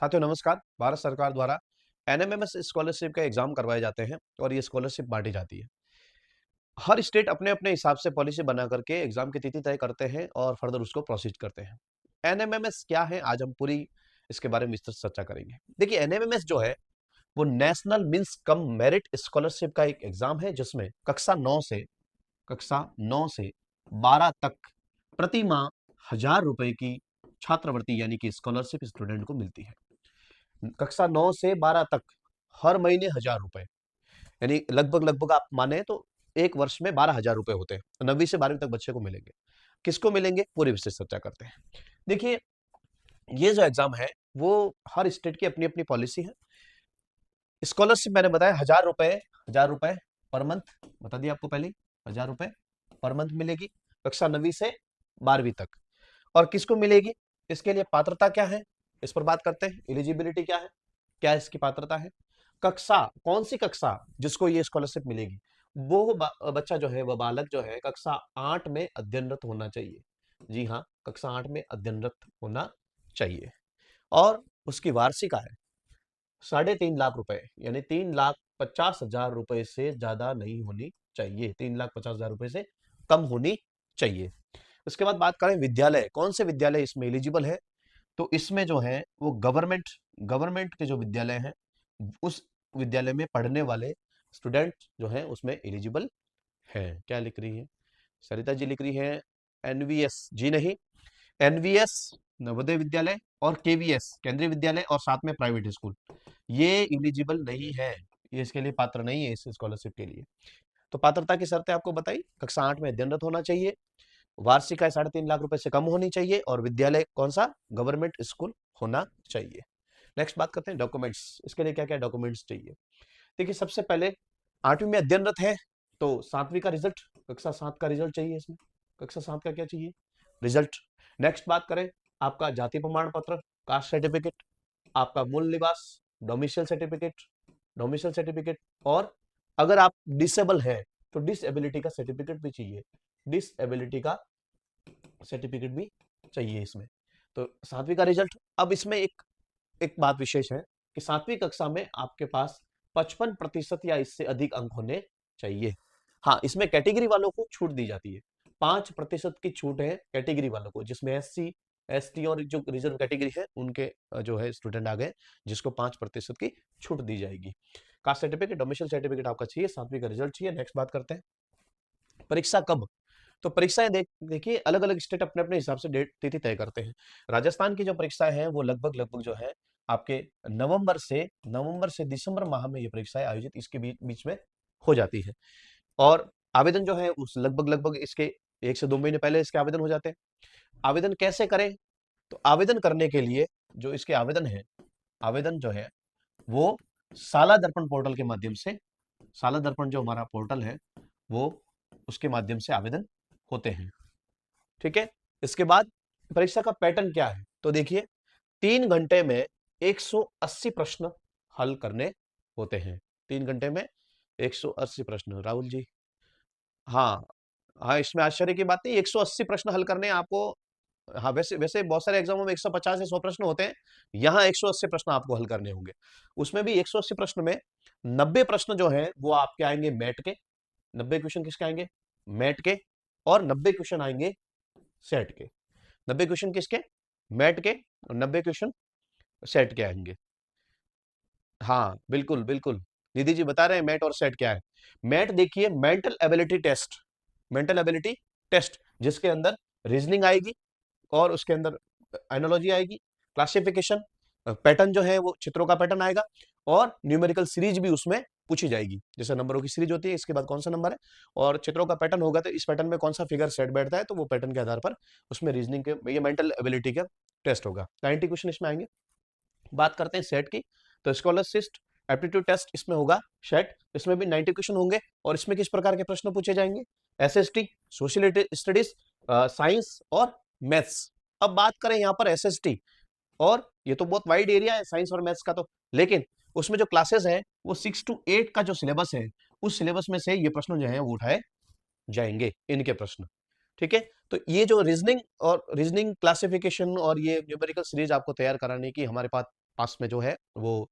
साथियों नमस्कार। भारत सरकार द्वारा एनएमएमएस स्कॉलरशिप का एग्जाम करवाए जाते हैं और ये स्कॉलरशिप बांटी जाती है। हर स्टेट अपने अपने हिसाब से पॉलिसी बना करके एग्जाम की तिथि तय करते हैं और फर्दर उसको प्रोसीड करते हैं। एनएमएमएस क्या है, आज हम पूरी इसके बारे में विस्तृत चर्चा करेंगे। देखिए, एनएमएमएस जो है वो national means cum merit scholarship का एक एग्जाम है, जिसमें कक्षा 9 से 12 तक प्रति माह 1,000 रुपए की छात्रवृत्ति यानी कि स्कॉलरशिप स्टूडेंट को मिलती है। कक्षा 9 से 12 तक हर महीने 1,000 रुपए, यानी लगभग लगभग आप माने तो एक वर्ष में 12,000 रुपए होते हैं। तो 9वीं से 12वीं तक बच्चे को मिलेंगे। किसको मिलेंगे, पूरी विस्तृत चर्चा करते हैं। देखिए, ये जो एग्जाम है वो हर स्टेट की अपनी अपनी पॉलिसी है। स्कॉलरशिप मैंने बताया 1,000 रुपए पर मंथ, बता दिया आपको पहले ही। 1,000 रुपए पर मंथ मिलेगी कक्षा 9वीं से 12वीं तक। और किसको मिलेगी, इसके लिए पात्रता क्या है, इस पर बात करते हैं। एलिजिबिलिटी क्या है, क्या इसकी पात्रता है। कक्षा, कौन सी कक्षा जिसको ये स्कॉलरशिप मिलेगी, वो बच्चा जो है, वह बालक जो है कक्षा 8 में अध्ययनरत होना चाहिए। जी हाँ, कक्षा 8 में अध्ययनरत होना चाहिए। और उसकी वार्षिक आय 3.5 लाख रुपए, यानी 3,50,000 रुपए से ज्यादा नहीं होनी चाहिए। 3,50,000 रुपए से कम होनी चाहिए। उसके बाद बात करें विद्यालय, कौन से विद्यालय इसमें एलिजिबल है, तो इसमें जो है वो गवर्नमेंट के जो विद्यालय हैं, उस विद्यालय में पढ़ने वाले स्टूडेंट जो हैं उसमें एलिजिबल हैं। क्या लिख रही है सरिता जी, लिख रही है एनवीएस। जी नहीं, एनवीएस नवोदय विद्यालय और केवीएस केंद्रीय विद्यालय और साथ में प्राइवेट स्कूल, ये एलिजिबल नहीं है। ये इसके लिए पात्र नहीं है इस स्कॉलरशिप के लिए। तो पात्रता की शर्तें आपको बताई, कक्षा 8 में अध्ययनरत होना चाहिए, वार्षिक आय 3.5 लाख रुपए से कम होनी चाहिए, और विद्यालय कौन सा, गवर्नमेंट स्कूल होना चाहिए। नेक्स्ट बात करते हैं डॉक्यूमेंट्स, इसके लिए क्या क्या डॉक्यूमेंट्स चाहिए। देखिए, सबसे पहले 8वीं में अध्ययनरत है तो 7वीं का रिजल्ट, कक्षा 7 का रिजल्ट चाहिए इसमें। कक्षा 7 का क्या चाहिए, रिजल्ट। नेक्स्ट बात करें, आपका जाति प्रमाण पत्र, कास्ट सर्टिफिकेट, आपका मूल निवास, डोमिसाइल सर्टिफिकेट, और अगर आप डिसेबल है तो डिसएबिलिटी का सर्टिफिकेट भी चाहिए। डिसएबिलिटी का सर्टिफिकेट भी चाहिए इसमें। तो 7वीं का रिजल्ट। अब इसमें एक एक बात विशेष है कि 7वीं कक्षा में आपके पास 55% या इससे अधिक अंक होने चाहिए। हाँ, इसमें कैटेगरी वालों को छूट दी जाती है। 5% की छूट है कैटेगरी वालों को, जिसमें एससी, एसटी और जो रिजर्व कैटेगरी है उनके जो है स्टूडेंट आ गए, जिसको 5% की छूट दी जाएगी। कास्ट सर्टिफिकेट, डोमिसाइल सर्टिफिकेट आपका चाहिए, 7वीं का रिजल्ट चाहिए। नेक्स्ट बात करते हैं परीक्षा कब। तो परीक्षाएं देखिए, अलग अलग स्टेट अपने अपने हिसाब से डेट तिथि तय करते हैं। राजस्थान की जो परीक्षाएं हैं वो लगभग लगभग जो है आपके नवंबर से दिसंबर माह में ये परीक्षाएं आयोजित इसके बीच में हो जाती है। और आवेदन जो है उस लगभग लगभग इसके 1 से 2 महीने पहले इसके आवेदन हो जाते हैं। आवेदन कैसे करें, तो आवेदन करने के लिए जो इसके आवेदन जो है वो साला दर्पण पोर्टल के माध्यम से, साला दर्पण जो हमारा पोर्टल है वो उसके माध्यम से आवेदन होते हैं। ठीक है। इसके बाद परीक्षा का पैटर्न क्या है, तो देखिए 3 घंटे में 180 प्रश्न हल करने होते हैं। 3 घंटे में 180 प्रश्न, राहुल जी। हाँ, हाँ, इसमें आश्चर्य की बात नहीं, 180 प्रश्न हल करने हैं आपको। हाँ, वैसे वैसे बहुत सारे एग्जामों में 150 से 100 प्रश्न होते हैं, यहाँ 180 प्रश्न आपको हल करने होंगे। उसमें भी 180 प्रश्न में 90 प्रश्न जो है वो आपके आएंगे मैट के, 90 क्वेश्चन किसके आएंगे, मैट के, और 90 क्वेश्चन आएंगे सेट के। 90 क्वेश्चन किसके, मैट के, और 90 क्वेश्चन सेट के आएंगे। हाँ, बिल्कुल बिल्कुल, निधि जी बता रहे हैं मैट और सेट क्या है। मैट देखिए, मेंटल एबिलिटी टेस्ट, जिसके अंदर रीजनिंग आएगी और उसके अंदर एनालॉजी आएगी, क्लासिफिकेशन, पैटर्न जो है वो चित्रों का पैटर्न आएगा, और न्यूमेरिकल सीरीज भी उसमें पूछी जाएगी। जैसे नंबरों की सीरीज होती है, इसके बाद कौन सा नंबर है, और चित्रों का पैटर्न होगा तो इस पैटर्न में कौन सा फिगर सेट बैठता है, तो वो पैटर्न के आधार पर उसमें रीजनिंग के, ये मेंटल एबिलिटी का टेस्ट होगा। 90 क्वेश्चन इसमें आएंगे। बात करते हैं सेट की, तो स्कॉलरशिप एप्टीट्यूड टेस्ट इसमें होगा सेट, इसमें भी 90 क्वेश्चन होंगे। और इसमें किस प्रकार के प्रश्न पूछे जाएंगे, एसएसटी, सोशल स्टडीज, साइंस और मैथ्स। अब बात करें यहाँ पर एसएसटी, और ये तो बहुत वाइड एरिया है साइंस और मैथ्स का, तो लेकिन उसमें जो क्लासेस हैं वो 6 to 8 का जो सिलेबस है, उस सिलेबस में से ये प्रश्न जो है वो उठाए जाएंगे, इनके प्रश्न। ठीक है। तो ये जो रीजनिंग क्लासिफिकेशन और ये न्यूमेरिकल सीरीज आपको तैयार कराने की हमारे पास पास में जो है वो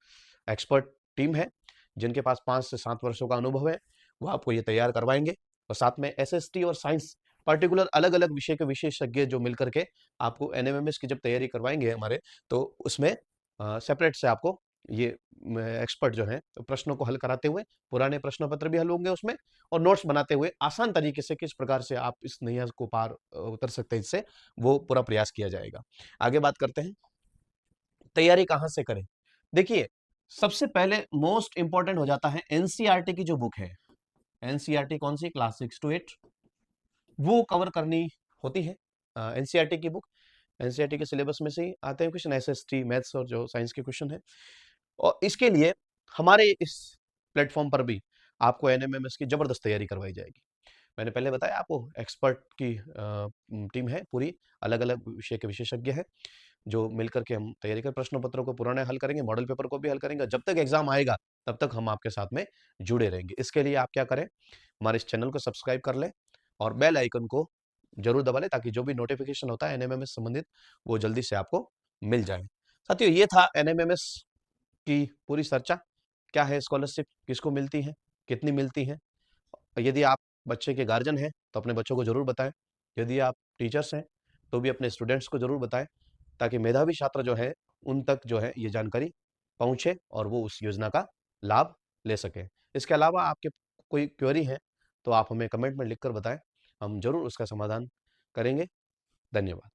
एक्सपर्ट टीम है, जिनके पास 5 से 7 वर्षों का अनुभव है, वो आपको ये तैयार करवाएँगे। और साथ में एसएसटी और साइंस पर्टिकुलर अलग-अलग विषय के विशेषज्ञ जो मिल कर के आपको एनएमएमएस की जब तैयारी करवाएँगे हमारे, तो उसमें सेपरेट से आपको ये एक्सपर्ट जो हैं प्रश्नों को हल कराते हुए, पुराने प्रश्न पत्र भी हल होंगे उसमें, और नोट्स बनाते हुए आसान तरीके से किस प्रकार से आप इस नैया को पार उतर सकते हैं इससे, वो पूरा प्रयास किया जाएगा। आगे बात करते हैं, तैयारी कहाँ से करें? देखिए, सबसे पहले मोस्ट इंपॉर्टेंट हो जाता है एनसीईआरटी की जो बुक है, एनसीईआरटी कौन सी? क्लास 6 टू 8, वो कवर करनी होती है। एनसीईआरटी की बुक, एनसीईआरटी के सिलेबस में से ही आते हैं क्वेश्चन, एसएसटी, मैथ्स और जो साइंस के क्वेश्चन है। और इसके लिए हमारे इस प्लेटफॉर्म पर भी आपको एनएमएमएस की जबरदस्त तैयारी करवाई जाएगी। मैंने पहले बताया आपको एक्सपर्ट की टीम है पूरी, अलग-अलग विषय के विशेषज्ञ हैं, जो मिलकर के हम तैयारी कर प्रश्न पत्रों को पुराने हल करेंगे, मॉडल पेपर को भी हल करेंगे। जब तक एग्ज़ाम आएगा, तब तक हम आपके साथ में जुड़े रहेंगे। इसके लिए आप क्या करें, हमारे इस चैनल को सब्सक्राइब कर लें और बेल आइकन को ज़रूर दबा लें, ताकि जो भी नोटिफ़िकेशन होता है एनएमएमएस संबंधित, वो जल्दी से आपको मिल जाए। साथियों, ये था एनएमएमएस की पूरी चर्चा। क्या है स्कॉलरशिप, किसको मिलती है, कितनी मिलती है? यदि आप बच्चे के गार्जियन हैं, तो अपने बच्चों को ज़रूर बताएँ। यदि आप टीचर्स हैं, तो भी अपने स्टूडेंट्स को ज़रूर बताएँ, ताकि मेधावी छात्र जो हैं, उन तक जो है ये जानकारी पहुँचे और वो उस योजना का लाभ ले सकें। इसके अलावा आपके कोई क्वेरी है, तो आप हमें कमेंट में लिख कर बताएँ, हम ज़रूर उसका समाधान करेंगे। धन्यवाद।